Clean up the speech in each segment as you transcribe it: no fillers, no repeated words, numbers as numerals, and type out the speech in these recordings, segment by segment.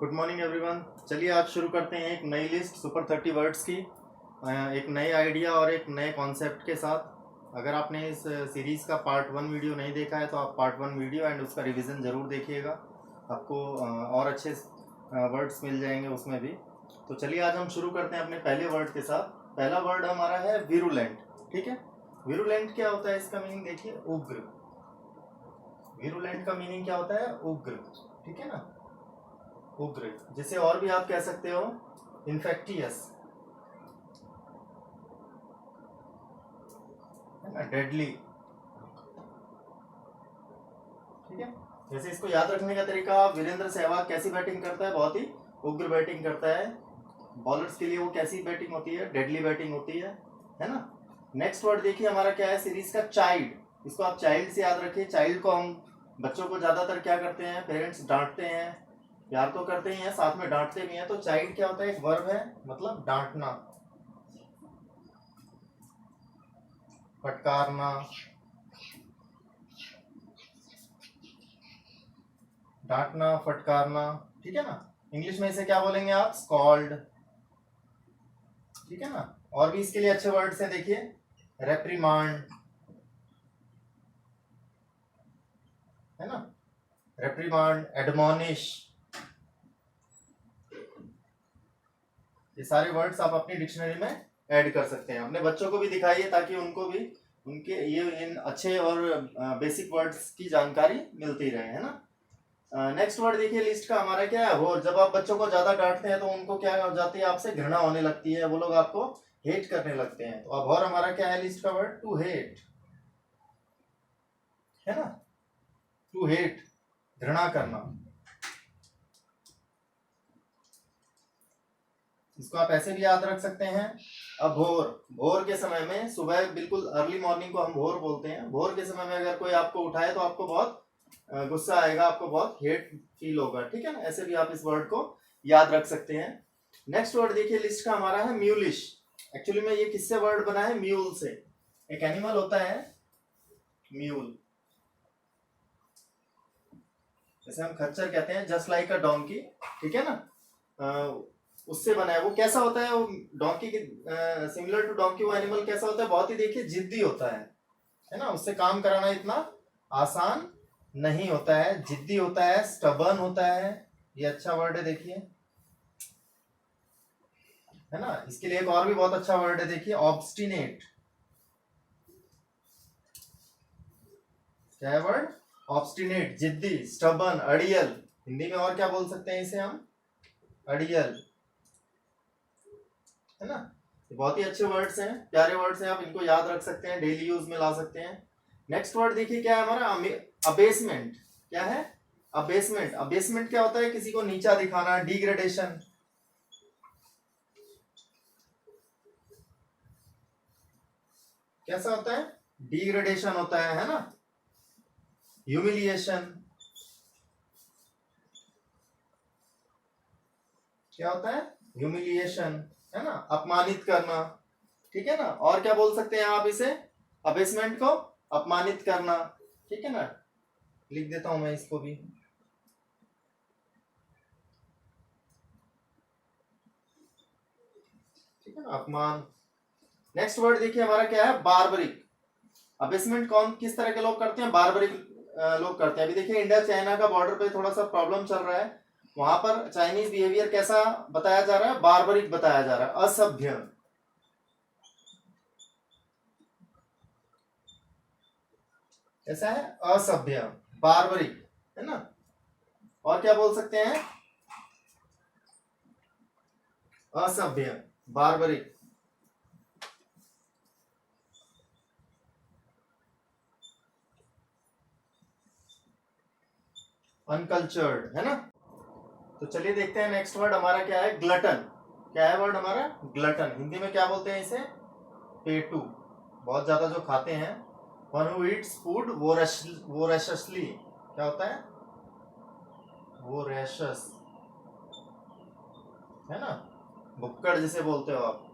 Good morning everyone. चलिए आज शुरू करते हैं एक नई लिस्ट सुपर 30 वर्ड्स की, एक नए आइडिया और एक नए कॉन्सेप्ट के साथ। अगर आपने इस सीरीज़ का पार्ट 1 वीडियो नहीं देखा है तो आप पार्ट 1 वीडियो एंड उसका रिवीजन ज़रूर देखिएगा, आपको और अच्छे वर्ड्स मिल जाएंगे उसमें भी। तो चलिए आज हम शुरू करते हैं अपने पहले वर्ड के साथ। पहला वर्ड हमारा है विरुलेंट। ठीक है, विरुलेंट क्या होता है, इसका मीनिंग देखिए, उग्र। विरुलेंट का मीनिंग क्या होता है? उग्र। ठीक है ना, उग्र। जिसे और भी आप कह सकते हो इन्फेक्टियस, है ना, डेडली। ठीक है, जैसे इसको याद रखने का तरीका, वीरेंद्र सहवाग कैसी बैटिंग करता है? बहुत ही उग्र बैटिंग करता है। बॉलर्स के लिए वो कैसी बैटिंग होती है? डेडली बैटिंग होती है ना। नेक्स्ट वर्ड देखिए हमारा क्या है सीरीज का, चाइल्ड। इसको आप चाइल्ड से याद रखिए। चाइल्ड को हम बच्चों को ज्यादातर क्या करते हैं, पेरेंट्स डांटते हैं, प्यार तो करते ही हैं, साथ में डांटते भी हैं। तो चाइल्ड क्या होता है? एक वर्ब है, मतलब डांटना, फटकारना, डांटना, फटकारना। ठीक है ना, इंग्लिश में इसे क्या बोलेंगे आप? स्कॉल्ड। ठीक है ना। और भी इसके लिए अच्छे वर्ड्स हैं, देखिए, रेप्रीमांड, है ना, रेप्रीमांड, एडमोनिश। ये सारे वर्ड्स आप अपनी डिक्शनरी में ऐड कर सकते हैं। अपने बच्चों को भी दिखाइए ताकि उनको भी उनके ये इन अच्छे और बेसिक वर्ड्स की जानकारी मिलती रहे, है ना। नेक्स्ट वर्ड देखिए लिस्ट का हमारा क्या है? होर। जब आप बच्चों को ज्यादा डांटते हैं तो उनको क्या हो जाती है? आपसे घृणा होने लगती है, वो लोग आपको हेट करने लगते हैं। तो अब और हमारा क्या है लिस्ट का वर्ड? टू हेट, है ना, टू हेट, घृणा करना। इसको आप ऐसे भी याद रख सकते हैं। अब भोर, भोर के समय में, सुबह बिल्कुल अर्ली मॉर्निंग को हम भोर बोलते हैं। भोर के समय में अगर कोई आपको उठाए तो आपको बहुत गुस्सा आएगा, आपको बहुत हेट फील होगा। ठीक है ना, ऐसे भी आप इस वर्ड को याद रख सकते हैं। नेक्स्ट वर्ड देखिए लिस्ट का हमारा है म्यूलिश। एक्चुअली में ये किससे वर्ड बना है? म्यूल से। एक एनिमल होता है म्यूल, जैसे हम खच्चर कहते हैं, जस्ट लाइक अ डोंकी। ठीक है ना, उससे बना है। वो कैसा होता है? वो डोंकी की सिमिलर टू डोंकी। वो एनिमल कैसा होता है? बहुत ही देखिए जिद्दी होता है ना। उससे काम कराना इतना आसान नहीं होता है, जिद्दी होता है, स्टबर्न होता है। ये अच्छा वर्ड है, देखिए, है ना। इसके लिए एक और भी बहुत अच्छा वर्ड है, देखिए, ऑब्स्टिनेट। क्या है वर्ड? ऑब्स्टिनेट, जिद्दी, स्टबर्न, अड़ियल। हिंदी में और क्या बोल सकते हैं इसे हम? अड़ियल, है ना। बहुत ही अच्छे वर्ड्स हैं, प्यारे वर्ड्स हैं, आप इनको याद रख सकते हैं, डेली यूज में ला सकते हैं। नेक्स्ट वर्ड देखिए क्या है हमारा? अबेसमेंट। क्या है? अबेसमेंट। अबेसमेंट क्या होता है? किसी को नीचा दिखाना, डिग्रेडेशन। कैसा होता है? डिग्रेडेशन होता है ना। ह्यूमिलिएशन। क्या होता है? ह्यूमिलिएशन, है ना, अपमानित करना। ठीक है ना। और क्या बोल सकते हैं आप इसे? अबेसमेंट को अपमानित करना। ठीक है ना, लिख देता हूं मैं इसको भी। ठीक है ना, अपमान। नेक्स्ट वर्ड देखिए हमारा क्या है? बार्बरिक। अबेसमेंट कौन किस तरह के लोग करते हैं? बार्बरिक लोग करते हैं। अभी देखिए इंडिया चाइना का बॉर्डर पे थोड़ा सा प्रॉब्लम चल रहा है, वहां पर चाइनीज बिहेवियर कैसा बताया जा रहा है? बार्बरिक बताया जा रहा है, असभ्य। कैसा है? असभ्य, बार्बरिक, है ना। और क्या बोल सकते हैं? असभ्य, बार्बरिक, अनकल्चर्ड, है ना। तो चलिए देखते हैं नेक्स्ट वर्ड हमारा क्या है? ग्लटन। क्या है वर्ड हमारा? ग्लटन। हिंदी में क्या बोलते हैं इसे? पेटू। बहुत ज्यादा जो खाते हैं। One who eats food voraciously. क्या होता है? वोरेशस, है ना, भुक्कड़ जिसे बोलते हो आप,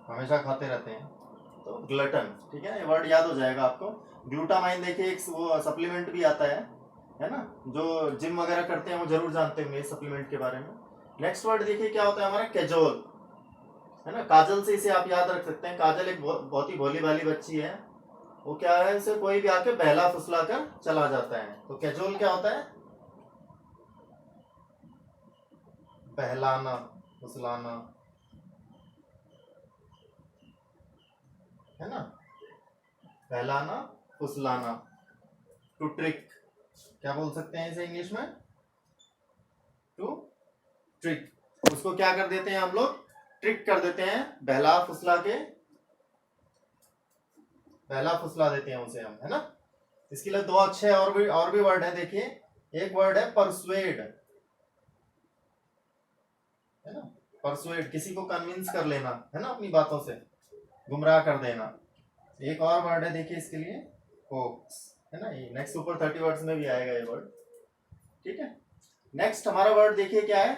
हमेशा खाते रहते हैं, तो ग्लटन। ठीक है, ये वर्ड याद हो जाएगा आपको। ग्लूटामाइन देखिए एक वो सप्लीमेंट भी आता है है ना, जो जिम वगैरह करते हैं वो जरूर जानते होंगे सप्लीमेंट के बारे में। नेक्स्ट वर्ड देखिए क्या होता है हमारा, कैजोल, है ना, काजल से इसे आप याद रख सकते हैं। काजल एक बहुत ही भोली भाली बच्ची है, वो क्या है, इसे कोई भी आके बहला फुसला कर चला जाता है। तो कैजोल क्या होता है, बहलाना, फुसलाना, है ना, बहलाना, फुसलाना, टू ट्रिक, क्या बोल सकते हैं इसे इंग्लिश में, टू ट्रिक। उसको क्या कर देते हैं हम लोग, ट्रिक कर देते हैं, बहला फुसला के, बहला फुसला देते हैं उसे हम, है ना। इसके लिए दो अच्छे और भी वर्ड है, देखिए एक वर्ड है परसुएड, है ना, परसुएड, किसी को कन्विंस कर लेना, है ना, अपनी बातों से गुमराह कर देना। एक और वर्ड है देखिए इसके लिए, कोक्स, है ना, ये नेक्स्ट सुपर 30 वर्ड्स में भी आएगा ये वर्ड, ठीक है। नेक्स्ट हमारा वर्ड देखिए क्या है,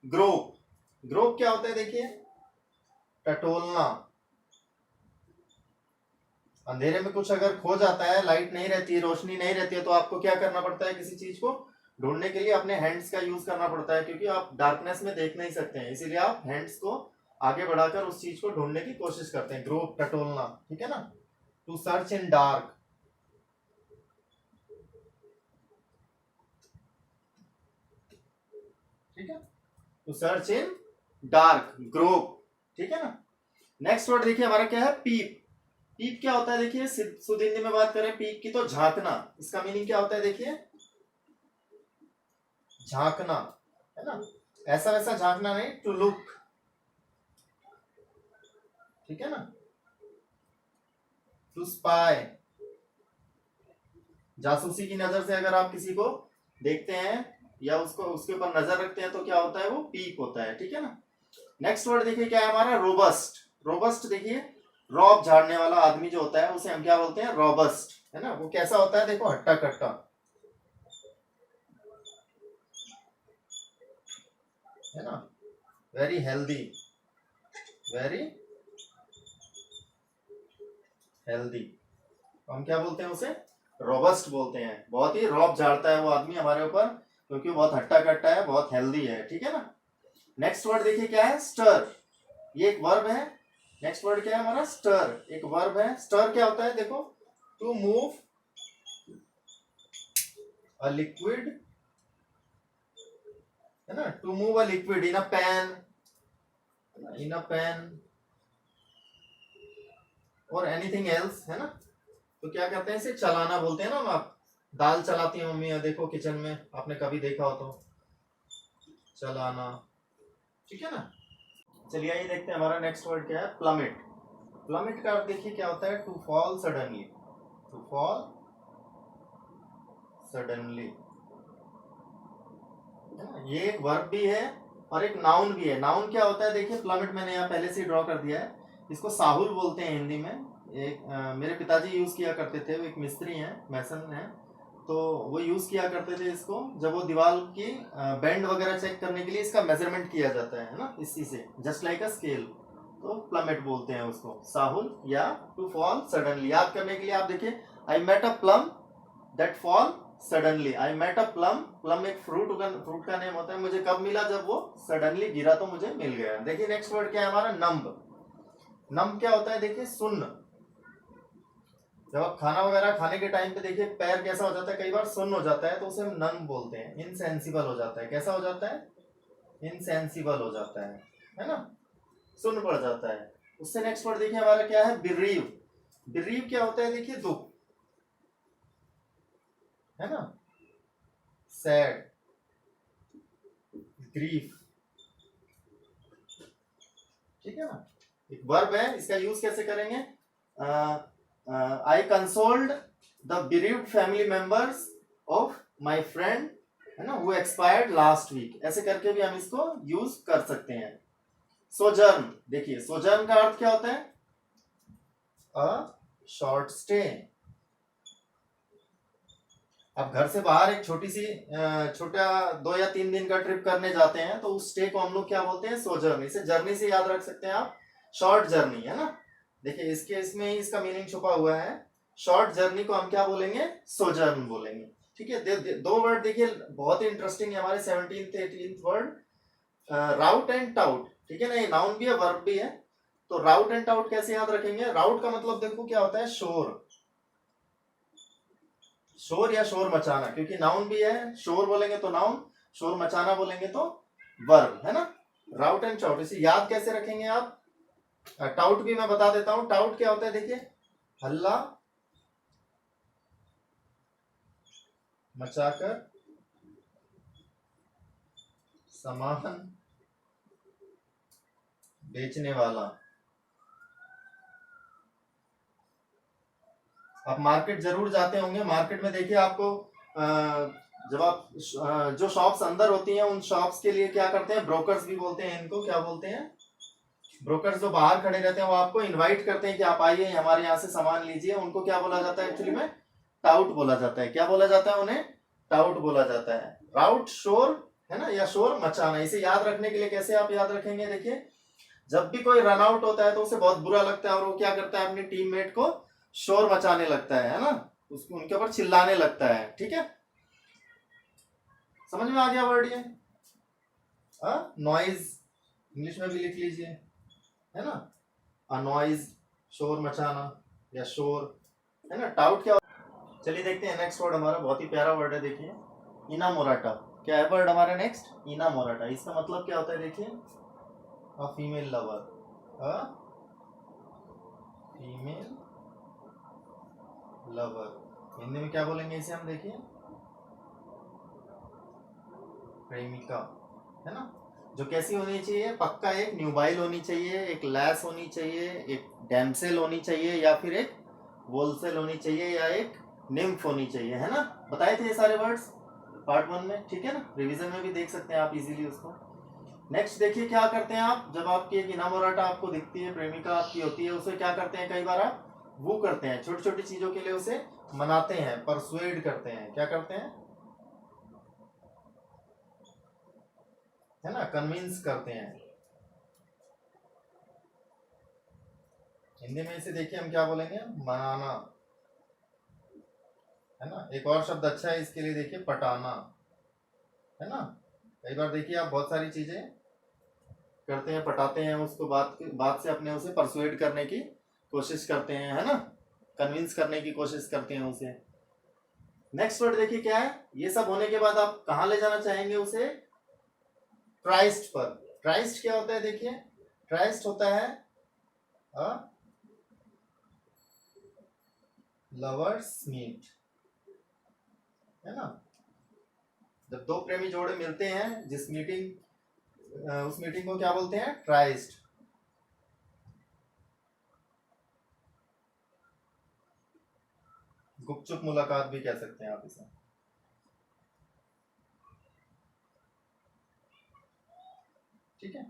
ग्रोप। ग्रोप क्या होता है देखिए, टटोलना। अंधेरे में कुछ अगर खो जाता है, लाइट नहीं रहती है, रोशनी नहीं रहती है, तो आपको क्या करना पड़ता है, किसी चीज को ढूंढने के लिए अपने हैंड्स का यूज करना पड़ता है, क्योंकि आप डार्कनेस में देख नहीं सकते हैं, इसीलिए आप हैंड्स को आगे बढ़ाकर उस चीज को ढूंढने की कोशिश करते हैं। ग्रोप, टटोलना, ठीक है ना। टू सर्च इन डार्क, ठीक है, to search in dark, grope, ठीक है ना। नेक्स्ट वर्ड देखिए हमारा क्या है, पीप। पीप क्या होता है देखिए, शुद्ध हिंदी में बात करें पीप की तो झांकना। इसका मीनिंग क्या होता है देखिए, झांकना, है ना, ऐसा वैसा झांकना नहीं, टू लुक, ठीक है ना, टू स्पाई, जासूसी की नजर से अगर आप किसी को देखते हैं या उसको उसके ऊपर नजर रखते हैं तो क्या होता है, वो पीप होता है, ठीक है ना। नेक्स्ट वर्ड देखिए क्या है हमारा, रोबस्ट। रोबस्ट देखिए, रॉब झाड़ने वाला आदमी जो होता है उसे हम क्या बोलते हैं, रॉबस्ट, है ना। वो कैसा होता है देखो, हट्टा कट्टा, है ना, वेरी हेल्दी, वेरी हेल्दी, हम क्या बोलते हैं उसे, रोबस्ट बोलते हैं। बहुत ही रॉब झाड़ता है वो आदमी हमारे ऊपर, क्योंकि वो बहुत हट्टा कट्टा है, बहुत हेल्दी है, ठीक है ना। नेक्स्ट वर्ड देखिए क्या है, स्टर। ये एक वर्ब है। नेक्स्ट वर्ड क्या है हमारा, स्टर, एक वर्ब है। स्टर क्या होता है देखो, टू मूव अ लिक्विड, है ना, to move a liquid in a pan, in a pan और एनीथिंग एल्स, है ना। तो क्या कहते हैं इसे, चलाना बोलते हैं ना। आप दाल चलाती हैं मम्मी, देखो किचन में आपने कभी देखा हो तो, चलाना, ठीक है ना। चलिए ये देखते हैं हमारा नेक्स्ट वर्ड क्या है, प्लमेट। प्लमेट का अर्थ देखिए क्या होता है, to fall suddenly, to fall suddenly, ये एक वर्ब भी है और एक नाउन भी है। नाउन क्या होता है देखिए, प्लमेट मैंने यहाँ पहले से ड्रॉ कर दिया है, इसको साहुल बोलते हैं हिंदी में। एक मेरे पिताजी यूज किया करते थे, वो एक मिस्त्री हैं, मैसन हैं, तो वो यूज किया करते थे इसको, जब वो दीवार की बैंड वगैरह चेक करने के लिए इसका मेजरमेंट किया जाता है ना, इसी से, जस्ट लाइक अ स्केल। तो प्लमेट बोलते हैं उसको, साहुल या टू फॉल सडनली। याद करने के लिए आप देखिए, I met a plum that fall suddenly, I met a plum. Plum एक फ्रूट का नेम होता है। मुझे कब मिला, जब वो सडनली गिरा तो मुझे मिल गया। देखिए नेक्स्ट वर्ड क्या है हमारा, नम्ब। नम्ब क्या होता है देखिए, सुन्न। जब आप खाना वगैरह खाने के टाइम पे देखिए पैर कैसा हो जाता है, कई बार सुन्न हो जाता है, तो उसे हम नम्ब बोलते हैं। इनसेंसिबल हो जाता है, कैसा हो जाता है, इनसेंसिबल हो जाता है ना, सुन्न पड़ जाता है। उससे नेक्स्ट वर्ड देखिए हमारा क्या है, बिरीव। बिरीव क्या होता है देखिए, दुख, है ना, सैड, ग्रीफ, ठीक है ना। एक वर्ब है, इसका यूज कैसे करेंगे, I consoled the bereaved family members of my friend, है ना, वो एक्सपायर्ड लास्ट वीक, ऐसे करके भी हम इसको यूज कर सकते हैं। सोजर्न, देखिए सोजर्न का अर्थ क्या होता है, अ शॉर्ट स्टे। आप घर से बाहर एक छोटा 2 या 3 दिन का ट्रिप करने जाते हैं, तो उस स्टे को हम लोग क्या बोलते हैं, सोजर्न। इसे जर्नी से याद रख सकते हैं आप, शॉर्ट जर्नी, है ना। देखिए इसके इसमें ही इसका मीनिंग छुपा हुआ है। शॉर्ट जर्नी को हम क्या बोलेंगे, सोजर्न बोलेंगे, ठीक है, दो वर्ड देखिए बहुत ही इंटरेस्टिंग है हमारे 17th 18th word, route and taut. ठीक है ना, ये नाउन भी है वर्ब भी है। तो राउट एंड टाउट कैसे याद रखेंगे? राउट का मतलब देखो क्या होता है, शोर, शोर या शोर मचाना, क्योंकि नाउन भी है, शोर बोलेंगे तो नाउन, शोर मचाना बोलेंगे तो वर्ब, है ना। राउट एंड टाउट, इसे याद कैसे रखेंगे आप? टाउट भी मैं बता देता हूं, टाउट क्या होता है देखिए, हल्ला मचाकर सामान बेचने वाला। आप मार्केट जरूर जाते होंगे, मार्केट में देखिए आपको जब आप जो शॉप्स अंदर होती हैं उन शॉप्स के लिए क्या करते हैं, ब्रोकर्स भी बोलते हैं इनको, क्या बोलते हैं, ब्रोकर्स जो बाहर खड़े रहते हैं वो आपको इनवाइट करते हैं कि आप आइए हमारे यहाँ से सामान लीजिए, उनको क्या बोला जाता है एक्चुअली में? टाउट बोला जाता है। क्या बोला जाता है उन्हें? टाउट बोला जाता है। राउट शोर, है ना, या शोर मचाना। इसे याद रखने के लिए कैसे आप याद रखेंगे, देखिए जब भी कोई रन आउट होता है तो उसे बहुत बुरा लगता है और वो क्या करता है, अपनी टीममेट को शोर मचाने लगता है ना, उसको उनके ऊपर चिल्लाने लगता है। ठीक है, समझ में आ गया वर्ड ये? नॉइज इंग्लिश में भी लिख लीजिए, है ना, अ नॉइज, शोर मचाना या शोर, है ना। टाउट क्या? चलिए देखते हैं नेक्स्ट वर्ड हमारा, बहुत ही प्यारा वर्ड है, देखिए इनामोराटा। क्या है वर्ड हमारा नेक्स्ट? इनामोराटा। इसका मतलब क्या होता है देखिए, a female lover, a female lover. Hindi में क्या बोलेंगे इसे हम, देखिए प्रेमिका, है ना, जो कैसी होनी चाहिए, पक्का एक न्यूबाइल होनी चाहिए, एक लैस होनी चाहिए, एक डैमसेल होनी चाहिए, या फिर एक वोलसेल होनी चाहिए, या एक निम्फ होनी चाहिए, है ना। बताए थे ये सारे वर्ड्स पार्ट 1 में, ठीक है ना, रिवीजन में भी देख सकते हैं आप इजीली उसको। नेक्स्ट देखिए क्या करते हैं आप, जब आपकी एक इनामोराटा आपको दिखती है, प्रेमिका आपकी होती है, उसे क्या करते हैं, कई बार आप वो करते हैं, छोटी छोटी चीजों के लिए उसे मनाते हैं, परसुएड करते हैं, क्या करते हैं, है ना, कन्विंस करते हैं। हिंदी में इसे देखिए हम क्या बोलेंगे, मनाना, है ना। एक और शब्द अच्छा है इसके लिए, देखिए पटाना, है ना। कई बार देखिए आप बहुत सारी चीजें करते हैं, पटाते हैं उसको, बात से अपने उसे परसुएड करने की कोशिश करते हैं, है ना, कन्विंस करने की कोशिश करते हैं उसे। नेक्स्ट वर्ड देखिए क्या है, ये सब होने के बाद आप कहाँ ले जाना चाहेंगे उसे? ट्राइस्ट पर। ट्राइस्ट क्या होता है देखिए, ट्राइस्ट होता है लवर्स मीट, है ना। जब दो प्रेमी जोड़े मिलते हैं, जिस मीटिंग उस मीटिंग को क्या बोलते हैं? ट्राइस्ट। गुपचुप मुलाकात भी कह सकते हैं आप इसे। ठीक है,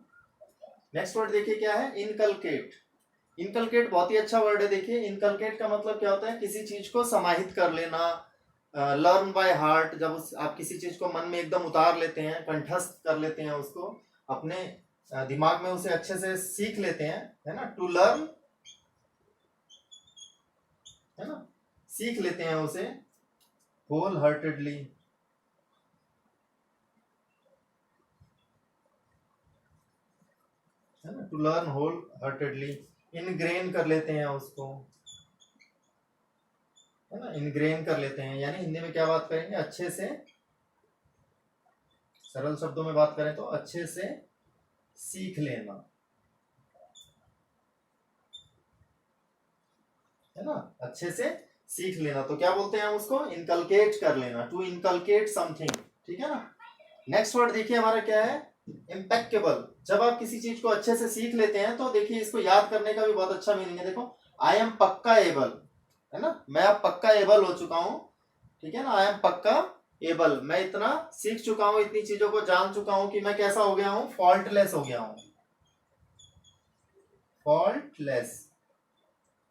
नेक्स्ट वर्ड देखिए क्या है, इनकलकेट। इनकलकेट बहुत ही अच्छा वर्ड है, देखिए इनकलकेट का मतलब क्या होता है, किसी चीज को समाहित कर लेना, लर्न बाय हार्ट। जब आप किसी चीज को मन में एकदम उतार लेते हैं, कंठस्थ कर लेते हैं उसको, अपने दिमाग में उसे अच्छे से सीख लेते हैं, है ना, टू लर्न, है ना, सीख लेते हैं उसे होल हार्टेडली, है ना, to learn wholeheartedly. Ingrain कर लेते हैं उसको, है ना, इनग्रेन कर लेते हैं, यानी हिंदी में क्या बात करेंगे, अच्छे से, सरल शब्दों में बात करें तो अच्छे से सीख लेना, है ना, अच्छे से सीख लेना। तो क्या बोलते हैं हम उसको? इनकलकेट कर लेना, टू इनकलकेट समथिंग। ठीक है ना। नेक्स्ट वर्ड देखिए हमारा क्या है, इम्पेक्केबल। जब आप किसी चीज को अच्छे से सीख लेते हैं तो देखिए इसको याद करने का भी बहुत अच्छा मीनिंग है। देखो, आई एम पक्का एबल, है ना, मैं अब पक्का एबल हो चुका हूं। ठीक है ना, आई एम पक्का एबल, मैं इतना सीख चुका हूं, इतनी चीजों को जान चुका हूं कि मैं कैसा हो गया हूं, फॉल्टलेस हो गया हूं। फॉल्टलेस,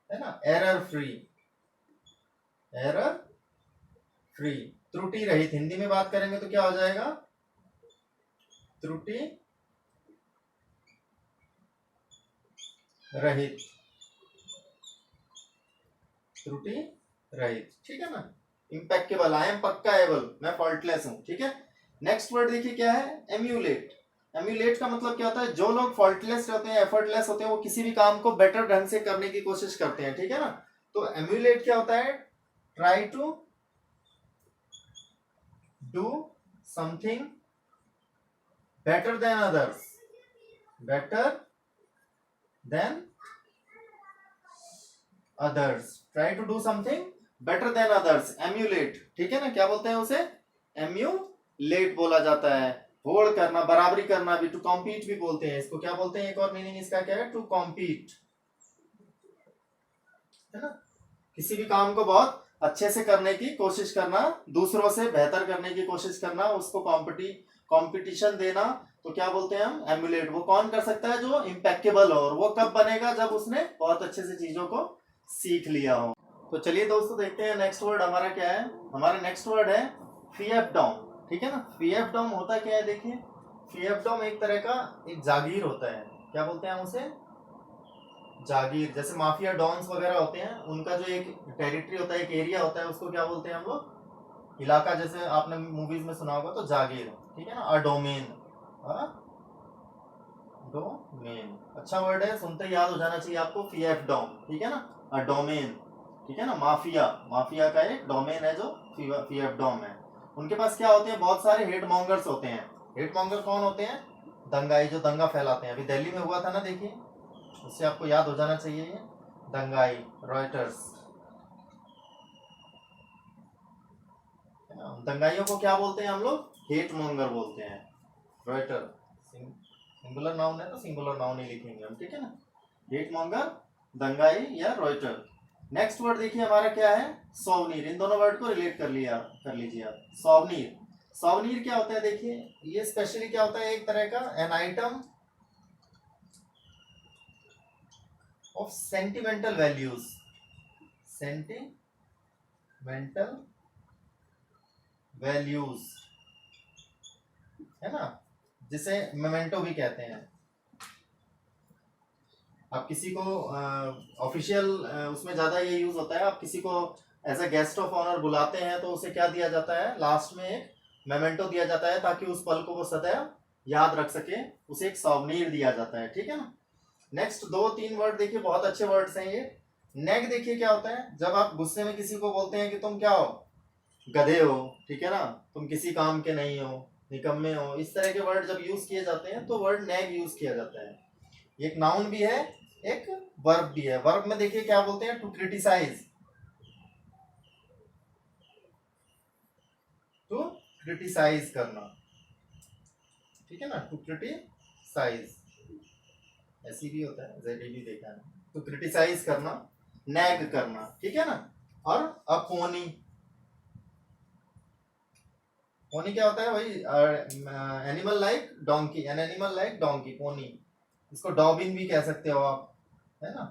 है ना, एरर फ्री, एरर फ्री, त्रुटि रहित। हिंदी में बात करेंगे तो क्या हो जाएगा? त्रुटि रहित, त्रुटि रहित। ठीक है ना। इम्पेक्केबल, आई एम पक्का एबल, मैं फॉल्टलेस हूँ, ठीक है। नेक्स्ट वर्ड देखिए क्या है, एम्यूलेट। एम्यूलेट का मतलब क्या होता है, जो लोग फॉल्टलेस रहते हैं, एफर्टलेस होते हैं, वो किसी भी काम को बेटर ढंग से करने की कोशिश करते हैं, ठीक है ना। तो एम्यूलेट क्या होता है, try to do something better than others, better than others, try to do something better than others, emulate, ठीक है ना। क्या बोलते हैं उसे, एम्यूलेट बोला जाता है। होड़ करना, बराबरी करना भी, टू कॉम्पीट भी बोलते हैं इसको। क्या बोलते हैं, एक और मीनिंग इसका क्या है, टू कॉम्पीट, है ना। किसी भी काम को बहुत अच्छे से करने की कोशिश करना, दूसरों से बेहतर करने की कोशिश करना, उसको कंपटीशन देना, तो क्या बोलते हैं हम, एम्यूलेट। वो कौन कर सकता है, जो इम्पेक्केबल हो, और वो कब बनेगा, जब उसने बहुत अच्छे से चीजों को सीख लिया हो। तो चलिए दोस्तों देखते हैं नेक्स्ट वर्ड हमारा क्या है। हमारा नेक्स्ट वर्ड है फिएफ्डॉम, ठीक है ना। फिएफ्डॉम होता क्या है, देखिए, फिएफ्डॉम एक तरह का एक जागीर होता है। क्या बोलते हैं हम उसे, जागीर। जैसे माफिया डॉन्स वगैरह होते हैं, उनका जो एक टेरिटरी होता है, एक एरिया होता है, उसको क्या बोलते हैं हम लोग, इलाका। जैसे आपने मूवीज में सुना होगा तो जागीर, ठीक है ना। अडोमेन, डोमेन अच्छा वर्ड है, सुनते ही याद हो जाना चाहिए आपको, फिएफ्डॉम, ठीक है ना। अडोमेन, ठीक है ना। माफिया, माफिया का एक डोमेन है जो फिएफ्डॉम है। उनके पास क्या होते हैं, बहुत सारे हेड मॉन्गर्स होते हैं। हेड मॉन्गर कौन होते हैं, दंगाई, जो दंगा फैलाते हैं। अभी दिल्ली में हुआ था ना, देखिए, उससे आपको याद हो जाना चाहिए ये, दंगाई, रॉयटर्स। दंगाइयों को क्या बोलते हैं हम लोग, हेट मॉन्गर बोलते हैं। रॉयटर सिंगुलर नाउन है तो सिंगुलर नाउन ही लिखेंगे हम, ठीक है ना। हेट मॉन्गर, दंगाई या रॉयटर। नेक्स्ट वर्ड देखिए हमारा क्या है, सोवनीर। इन दोनों वर्ड को रिलेट कर लीजिए आप। सोवनीर, सोवनीर क्या होता है, देखिए, ये स्पेशली क्या होता है, एक तरह का an item of sentimental values, sentimental values, है ना, जिसे मेमेंटो भी कहते हैं। आप किसी को ऑफिशियल उसमें ज्यादा ये यूज होता है, आप किसी को as a guest of honour बुलाते हैं तो उसे क्या दिया जाता है, लास्ट में एक मेमेंटो दिया जाता है, ताकि उस पल को वो सदैव याद रख सके, उसे एक सॉवनीर दिया जाता है, ठीक है ना। नेक्स्ट 2-3 वर्ड देखिए, बहुत अच्छे वर्ड्स हैं ये। नेग देखिए क्या होता है, जब आप गुस्से में किसी को बोलते हैं कि तुम क्या हो, गधे हो, ठीक है ना, तुम किसी काम के नहीं हो, निकम्मे हो, इस तरह के वर्ड जब यूज किए जाते हैं तो वर्ड नेग यूज किया जाता है। एक नाउन भी है, एक वर्ब भी है। वर्ब में देखिए क्या बोलते हैं, टू क्रिटिसाइज, टू क्रिटिसाइज करना, ठीक है ना, टू क्रिटिसाइज, ऐसी भी होता है, जेडी भी देखा है। टू क्रिटिसाइज करना, नैग करना, ठीक है ना। और अब पोनी, पोनी क्या होता है, वही animal like donkey, an animal like donkey, pony. इसको डॉबिन भी कह सकते हो आप, है ना।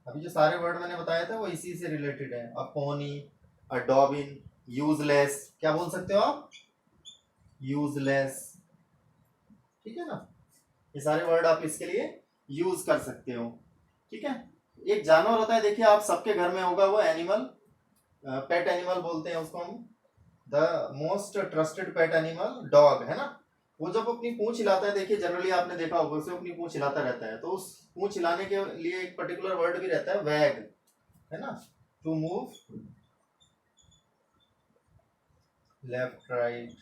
अभी जो सारे वर्ड मैंने बताए थे वो इसी से रिलेटेड है। अ पोनी, अ डॉबिन, यूजलेस, क्या बोल सकते हो आप, यूजलेस, ठीक है ना। ये सारे वर्ड आप इसके लिए यूज कर सकते हो, ठीक है। एक जानवर होता है, देखिए आप सबके घर में होगा, वो एनिमल, पेट एनिमल बोलते हैं उसको हम। The most trusted pet animal dog, है ना। वो जब अपनी पूंछ हिलाता है, देखिए जनरली आपने देखा होगा, उसे अपनी पूंछ हिलाता रहता है, तो उस पूंछ हिलाने के लिए एक पर्टिकुलर वर्ड भी रहता है, वैग, है ना। टू मूव लेफ्ट राइट,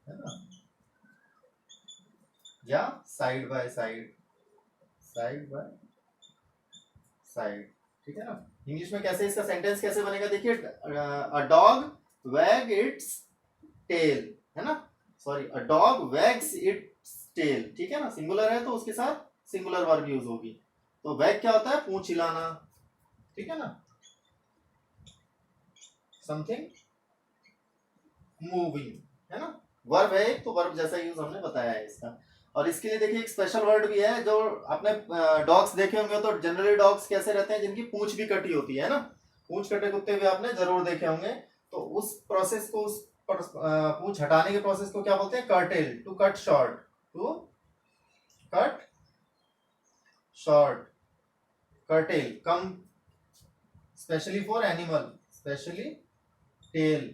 है ना, या side by side, side by side, ठीक है ना। इंग्लिश में कैसे इसका सेंटेंस कैसे बनेगा, देखिए, a dog wag its tail, है ना, sorry, a dog wags its tail, ठीक है ना। सिंगुलर है तो उसके साथ सिंगुलर वर्ब यूज होगी। तो वैग क्या होता है, पूंछ हिलाना, ठीक है ना, समथिंग मूविंग, है ना। वर्ब है तो वर्ब जैसा यूज हमने बताया है इसका। और इसके लिए देखिए एक स्पेशल वर्ड भी है, जो आपने डॉग्स देखे होंगे तो जनरली डॉग्स कैसे रहते हैं, जिनकी पूंछ भी कटी होती है ना। पूंछ कटे कुत्ते भी आपने जरूर देखे होंगे। तो उस प्रोसेस को, उस पूंछ हटाने के प्रोसेस को क्या बोलते हैं, curtail, to cut short, to cut short, curtail, कम specially for animal, specially tail,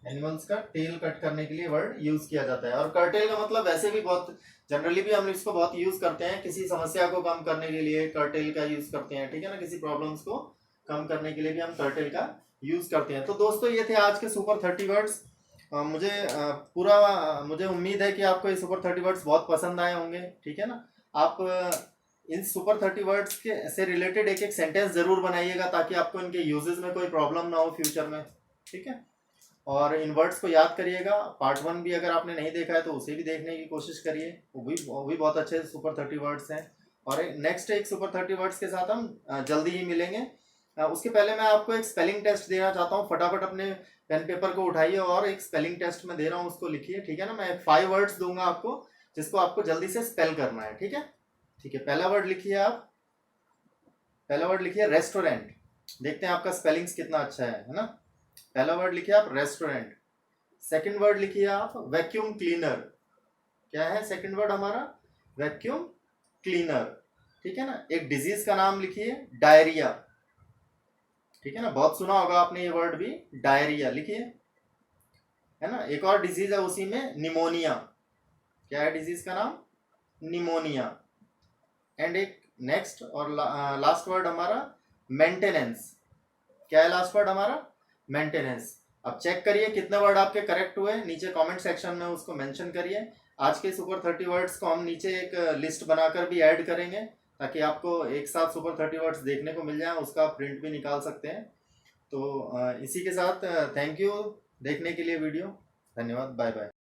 animals का टेल कट करने के लिए वर्ड यूज किया जाता है। और कर्टेल का मतलब वैसे भी बहुत जनरली भी हम इसको बहुत यूज करते हैं, किसी समस्या को कम करने के लिए कर्टेल का यूज करते हैं, ठीक है ना, किसी प्रॉब्लम्स को कम करने के लिए भी हम कर्टेल का यूज करते हैं। तो दोस्तों ये थे आज के सुपर 30 वर्ड्स। मुझे उम्मीद है कि आपको ये सुपर 30 वर्ड्स बहुत पसंद आए होंगे, ठीक है ना। आप इन सुपर 30 वर्ड्स के से रिलेटेड एक एक सेंटेंस जरूर बनाइएगा ताकि आपको इनके यूजेस में कोई प्रॉब्लम ना हो फ्यूचर में, ठीक है। और इन वर्ड्स को याद करिएगा। पार्ट 1 भी अगर आपने नहीं देखा है तो उसे भी देखने की कोशिश करिए, वो भी बहुत अच्छे सुपर 30 वर्ड्स हैं। और नेक्स्ट एक सुपर 30 वर्ड्स के साथ हम जल्दी ही मिलेंगे। उसके पहले मैं आपको एक स्पेलिंग टेस्ट देना चाहता हूँ। फटाफट अपने पेन पेपर को उठाइए और एक स्पेलिंग टेस्ट मैं दे रहा हूँ, उसको लिखिए, ठीक है ना। मैं 5 वर्ड्स दूंगा आपको जिसको आपको जल्दी से स्पेल करना है, ठीक है। ठीक है, पहला वर्ड लिखिए आप। पहला वर्ड लिखिए रेस्टोरेंट। देखते हैं आपका स्पेलिंग्स कितना अच्छा है ना। पहला वर्ड लिखिए आप रेस्टोरेंट। सेकंड वर्ड लिखिए आप वैक्यूम क्लीनर। क्या है सेकंड वर्ड हमारा? वैक्यूम क्लीनर, ठीक है ना। एक डिजीज का नाम लिखिए डायरिया, ठीक है ना, बहुत सुना होगा आपने ये वर्ड भी, डायरिया लिखिए, है ना। एक और डिजीज है उसी में, निमोनिया। क्या है डिजीज का नाम? निमोनिया। एंड एक नेक्स्ट और लास्ट वर्ड हमारा मेंटेनेंस। क्या है लास्ट वर्ड हमारा? मेंटेनेंस। अब चेक करिए कितने वर्ड आपके करेक्ट हुए, नीचे कमेंट सेक्शन में उसको मेंशन करिए। आज के सुपर 30 वर्ड्स को हम नीचे एक लिस्ट बनाकर भी ऐड करेंगे ताकि आपको एक साथ सुपर 30 वर्ड्स देखने को मिल जाए, उसका प्रिंट भी निकाल सकते हैं। तो इसी के साथ थैंक यू देखने के लिए वीडियो। धन्यवाद, बाय बाय।